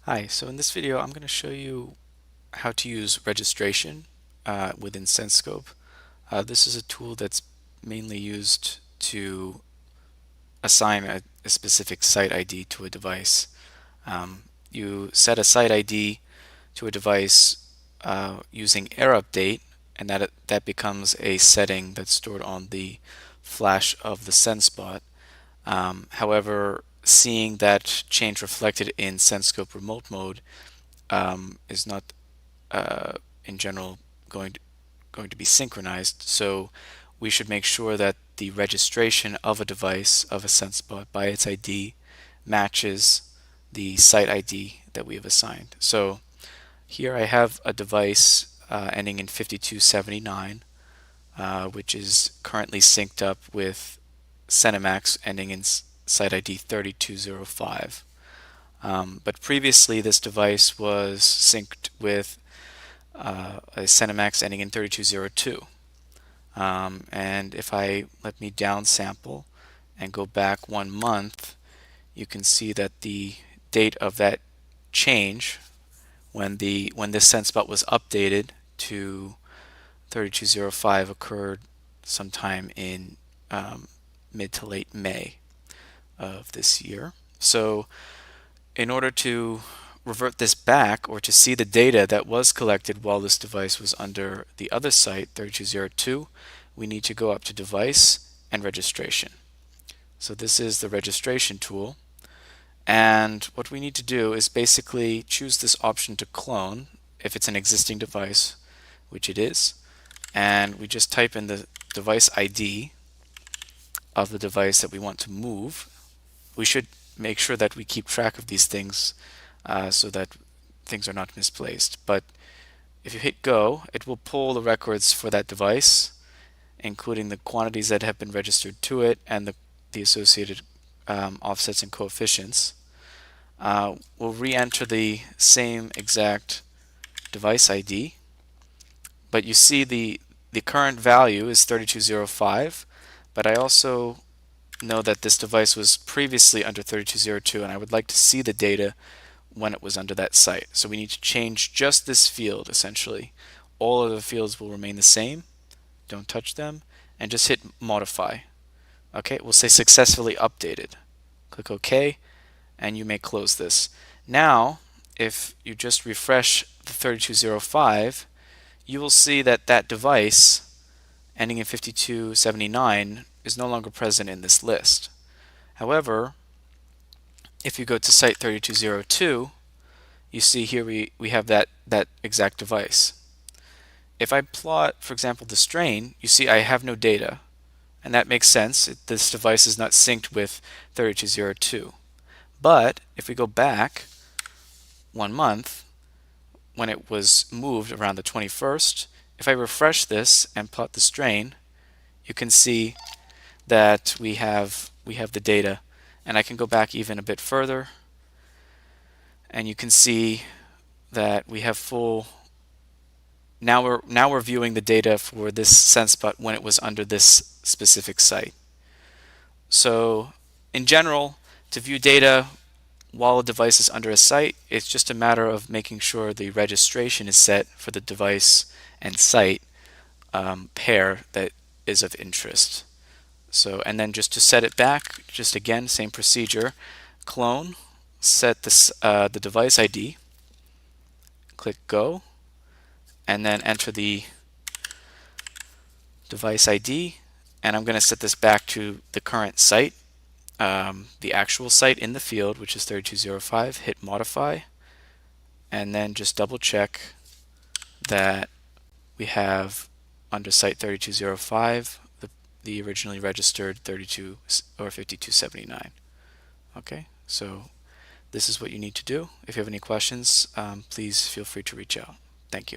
Hi, so in this video I'm going to show you how to use registration within SenScope. This is a tool that's mainly used to assign a specific site ID to a device. You set a site ID to a device using error update, and that becomes a setting that's stored on the flash of the SenSpot. However, seeing that change reflected in SenScope remote mode is not in general going to be synchronized. So we should make sure that the registration of a device of a SenSpot by its ID matches the site ID that we have assigned. So here I have a device ending in 5279, which is currently synced up with Cinemax ending in site ID 3205. But previously this device was synced with a Cinemax ending in 3202. And if I let me downsample and go back 1 month, you can see that the date of that change when this SenSpot was updated to 3205 occurred sometime in mid to late May of this year. So in order to revert this back, or to see the data that was collected while this device was under the other site, 3202, we need to go up to Device and Registration. So this is the registration tool. And what we need to do is basically choose this option to clone if it's an existing device, which it is. And we just type in the device ID of the device that we want to move. We should make sure that we keep track of these things so that things are not misplaced. But if you hit go, it will pull the records for that device, including the quantities that have been registered to it and the associated offsets and coefficients. We'll re-enter the same exact device ID, but you see the current value is 3205, but I also know that this device was previously under 3202, and I would like to see the data when it was under that site. So we need to change just this field, essentially. All of the fields will remain the same. Don't touch them, and just hit modify. Okay, we'll say successfully updated. Click OK, and you may close this. Now, if you just refresh the 3205, you will see that that device ending in 5279 is no longer present in this list. However, if you go to site 3202, you see here we have that exact device. If I plot, for example, the strain, you see I have no data. And that makes sense. This device is not synced with 3202. But if we go back 1 month, when it was moved around the 21st, if I refresh this and plot the strain, you can see that we have the data. And I can go back even a bit further, and you can see that we have full. Now we're viewing the data for this SenSpot when it was under this specific site. So in general, to view data while a device is under a site, it's just a matter of making sure the registration is set for the device and site pair that is of interest. So, and then just to set it back, just again, same procedure, clone, set this, the device ID, click go, and then enter the device ID, and I'm going to set this back to the current site, the actual site in the field, which is 3205, hit modify, and then just double check that we have under site 3205 the originally registered 32 or 5279. Okay, so this is what you need to do. If you have any questions, please feel free to reach out. Thank you.